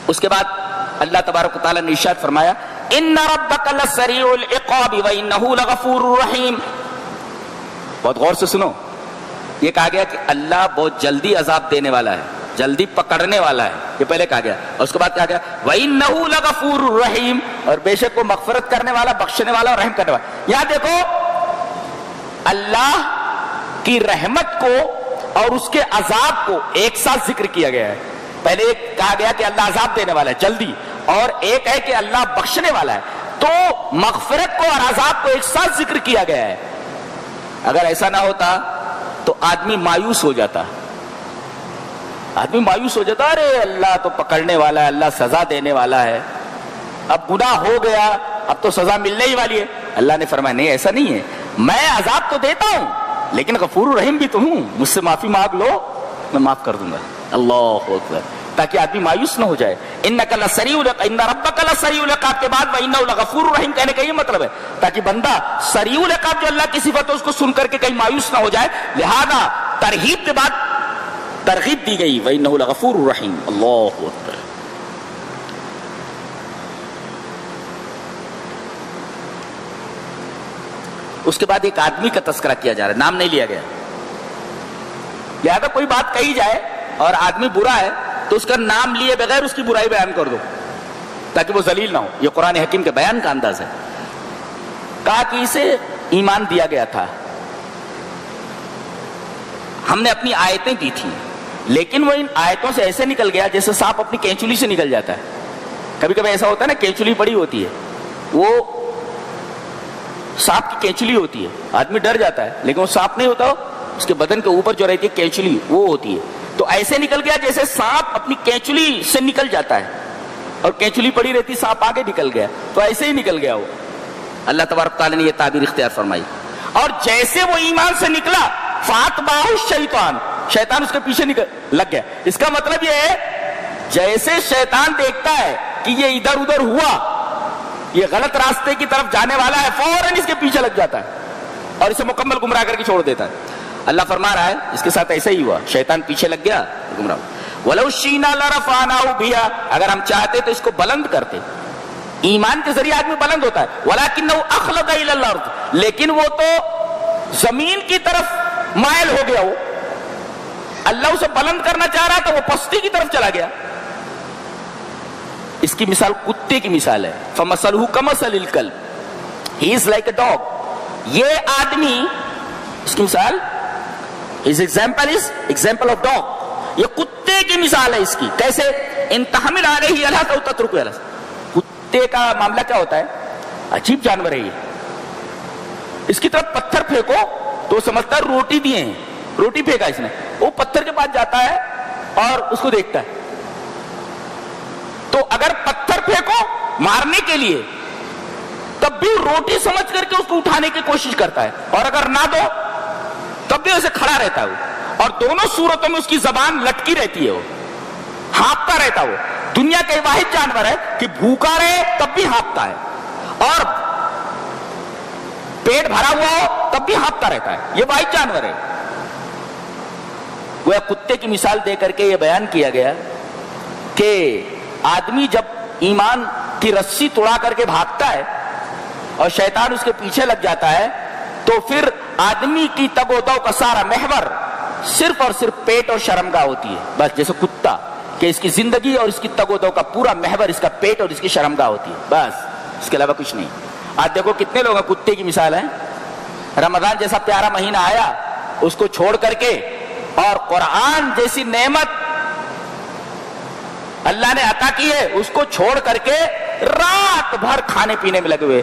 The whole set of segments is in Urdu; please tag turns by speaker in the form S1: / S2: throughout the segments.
S1: اس کے بعد اللہ تبارک و تعالیٰ نے ارشاد فرمایا ان ربک لسریع العقاب وانہ لغفور رحیم. بہت غور سے سنو، یہ کہا گیا کہ اللہ بہت جلدی عذاب دینے والا ہے، جلدی پکڑنے والا ہے، یہ پہلے کہا گیا. اور اس کے بعد کہا گیا وانہ لغفور رحیم، اور بے شک وہ مغفرت کرنے والا، بخشنے والا اور رحم کرنے والا. یہاں دیکھو اللہ کی رحمت کو اور اس کے عذاب کو ایک ساتھ ذکر کیا گیا ہے. پہلے ایک کہا گیا کہ اللہ عذاب دینے والا ہے جلدی، اور ایک ہے کہ اللہ بخشنے والا ہے. تو مغفرت کو اور عذاب کو ایک ساتھ ذکر کیا گیا ہے. اگر ایسا نہ ہوتا تو آدمی مایوس ہو جاتا، ارے اللہ تو پکڑنے والا ہے، اللہ سزا دینے والا ہے، اب گناہ ہو گیا اب تو سزا ملنے ہی والی ہے. اللہ نے فرمایا نہیں، ایسا نہیں ہے، میں عذاب تو دیتا ہوں لیکن غفور الرحیم بھی تو ہوں، مجھ سے معافی مانگ لو میں معاف کر دوں گا. اللہ اکبر، تاکہ آدمی مایوس نہ ہو جائے. انک لسریع ان ربک لسریع العقاب کے بعد وانہ لغفور الرحیم کہنے کا یہ مطلب ہے تاکہ بندہ سریع العقاب جو اللہ کی صفت ہے اس کو سن کر کے کہیں مایوس نہ ہو جائے. لہذا ترغیب کے بعد ترغیب دی گئی وانہ لغفور الرحیم. اللہ اکبر. اس کے بعد ایک آدمی کا تذکرہ کیا جا رہا ہے، نام نہیں لیا گیا. لہذا کوئی بات کہی جائے اور آدمی برا ہے تو اس کا نام لیے بغیر اس کی برائی بیان کر دو تاکہ وہ ذلیل نہ ہو. یہ قرآن حکیم کے بیان کا انداز ہے. کہا کہ اسے ایمان دیا گیا تھا، ہم نے اپنی آیتیں دی تھیں، لیکن وہ ان آیتوں سے ایسے نکل گیا جیسے سانپ اپنی کینچلی سے نکل جاتا ہے. کبھی کبھی ایسا ہوتا ہے نا، کینچلی پڑی ہوتی ہے، وہ سانپ کی کینچلی ہوتی ہے، آدمی ڈر جاتا ہے لیکن وہ سانپ نہیں ہوتا، اس کے بدن کے اوپر جو رہتی ہے کینچلی وہ ہوتی ہے. تو ایسے نکل گیا جیسے سانپ اپنی کینچلی سے نکل جاتا ہے، اور کینچلی پڑی رہتی سانپ آگے نکل گیا، تو ایسے ہی نکل گیا وہ. اللہ تبارک تعالیٰ نے یہ تعبیر اختیار فرمائی. اور جیسے وہ ایمان سے نکلا فاتبعہ الشیطان، شیطان اس کے پیچھے لگ گیا. اس کا مطلب یہ ہے جیسے شیطان دیکھتا ہے کہ یہ ادھر ادھر ہوا، یہ غلط راستے کی طرف جانے والا ہے، فوراً اس کے پیچھے لگ جاتا ہے اور اسے مکمل گمراہ کر کے چھوڑ دیتا ہے. اللہ فرما رہا ہے اس کے ساتھ ایسا ہی ہوا، شیطان پیچھے لگ گیا، گمراہ. وَلَوْ شِئْنَا لَرَفَعْنَاهُ بِهَا، اگر ہم چاہتے تو اس کو بلند کرتے. ایمان کے ذریعے آدمی بلند ہوتا ہے. وَلَكِنَّهُ أَخْلَدَ إِلَى الْأَرْضِ، لیکن وہ تو زمین کی طرف مائل ہو گیا. وہ اللہ اسے بلند کرنا چاہ رہا تھا، وہ پستی کی طرف چلا گیا. اس کی مثال کتے کی مثال ہے. فَمَثَلُهُ كَمَثَلِ الْكَلْبِ He is like a dog. یہ آدمی، اس کی مثال His example is example of dog. یہ کتے کی مثال ہے اس کی. کیسے؟ ان تحمل علیہ الحق او تترکہ الحق. کتے کا معاملہ کیا ہوتا ہے؟ عجیب جانور ہے یہ. اس کی طرف پتھر پھینکو تو سمجھتا ہے روٹی دیے ہیں، روٹی پھینکا اس نے. وہ پتھر کے پاس جاتا ہے اور اس کو دیکھتا ہے. تو اگر پتھر پھینکو مارنے کے لیے تب بھی روٹی سمجھ کر کے اس کو اٹھانے کی کوشش کرتا ہے، اور اگر نہ دو تب بھی اسے کھڑا رہتا ہے وہ. اور دونوں صورتوں میں اس کی زبان لٹکی رہتی ہے، وہ ہانپتا رہتا ہے. وہ دنیا کا واحد جانور ہے کہ بھوکا رہے تب بھی ہانپتا ہے، اور پیٹ بھرا ہوا ہو تب بھی ہانپتا رہتا ہے. یہ واحد جانور ہے. وہ کتے کی مثال دے کر کے یہ بیان کیا گیا کہ آدمی جب ایمان کی رسی توڑا کر کے بھاگتا ہے اور شیطان اس کے پیچھے لگ جاتا ہے تو پھر آدمی کی تگ و دو کا سارا محور صرف اور صرف پیٹ اور شرمگاہ ہوتی ہے. بس جیسے کتا کہ اس کی زندگی اور اس کی تگ و دو کا پورا محور اس کا پیٹ اور اس کی شرمگاہ ہوتی ہے، بس اس کے علاوہ کچھ نہیں. آج دیکھو کتنے لوگ کتے کی مثال ہیں. رمضان جیسا پیارا مہینہ آیا اس کو چھوڑ کر کے اور قرآن جیسی نعمت اللہ نے عطا کی ہے اس کو چھوڑ کر کے رات بھر کھانے پینے میں لگے ہوئے.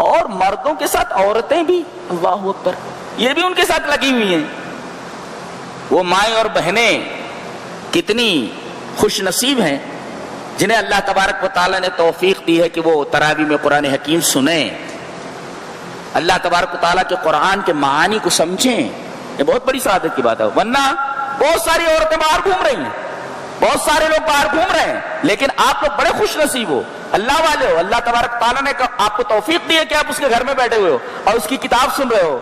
S1: اور مردوں کے ساتھ عورتیں بھی، اللہ اکبر، یہ بھی ان کے ساتھ لگی ہوئی ہیں. وہ مائیں اور بہنیں کتنی خوش نصیب ہیں جنہیں اللہ تبارک و تعالیٰ نے توفیق دی ہے کہ وہ تراویح میں قرآن حکیم سنیں، اللہ تبارک و تعالیٰ کے قرآن کے معانی کو سمجھیں. یہ بہت بڑی سعادت کی بات ہے. ورنہ بہت ساری عورتیں باہر گھوم رہی ہیں، بہت سارے لوگ باہر گھوم رہے ہیں، لیکن آپ لوگ بڑے خوش نصیب ہو، اللہ والے ہو. اللہ تبارک تعالیٰ نے آپ کو توفیق دی ہے کہ آپ اس کے گھر میں بیٹھے ہوئے ہو اور اس کی کتاب سن رہے ہو،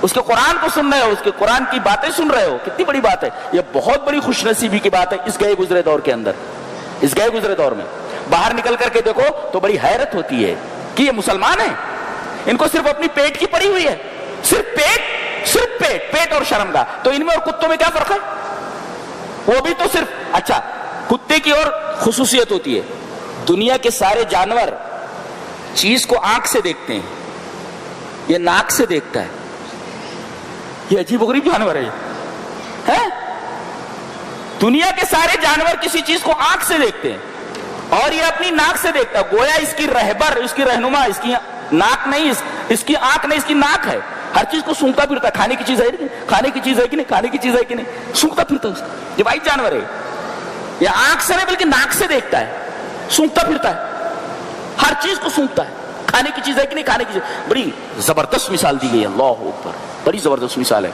S1: اس کے قرآن کو سن رہے ہو، اس کے قرآن کی باتیں سن رہے ہو. کتنی بڑی بات ہے. یہ بہت بڑی خوش نصیبی کی بات ہے اس گئے گزرے دور کے اندر. اس گئے گزرے دور میں. باہر نکل کر کے دیکھو تو بڑی حیرت ہوتی ہے کہ یہ مسلمان ہیں, ان کو صرف اپنی پیٹ کی پڑی ہوئی ہے, صرف پیٹ اور شرمگاہ. تو ان میں اور کتوں میں کیا فرق ہے؟ وہ بھی تو صرف, اچھا کتے کی اور خصوصیت ہوتی ہے, دنیا کے سارے جانور چیز کو آنکھ سے دیکھتے ہیں, یہ ناک سے دیکھتا ہے. یہ عجیب و غریب جانور ہے. دنیا کے سارے جانور کسی چیز کو آنکھ سے دیکھتے ہیں اور یہ اپنی ناک سے دیکھتا ہے. گویا اس کی رہبر, اس کی رہنما, اس کی ناک نہیں, اس کی آنکھ نہیں, اس کی ناک ہے. ہر چیز کو سونگتا پھرتا ہے. کھانے کی چیز ہے کہ نہیں, کھانے کی چیز ہے کہ نہیں, کھانے کی چیز ہے کہ نہیں, سونگتا پھرتا ہے. یہ وائٹ جانور ہے, یہ آنکھ سے نہیں بلکہ ناک سے دیکھتا ہے, سونگتا پھرتا ہے, ہر چیز کو سونگتا ہے. کھانے کی چیز ہے کہ نہیں, کھانے کی چیز. بڑی زبردست مثال دی گئی ہے. اللہ اکبر, بڑی زبردست مثال ہے.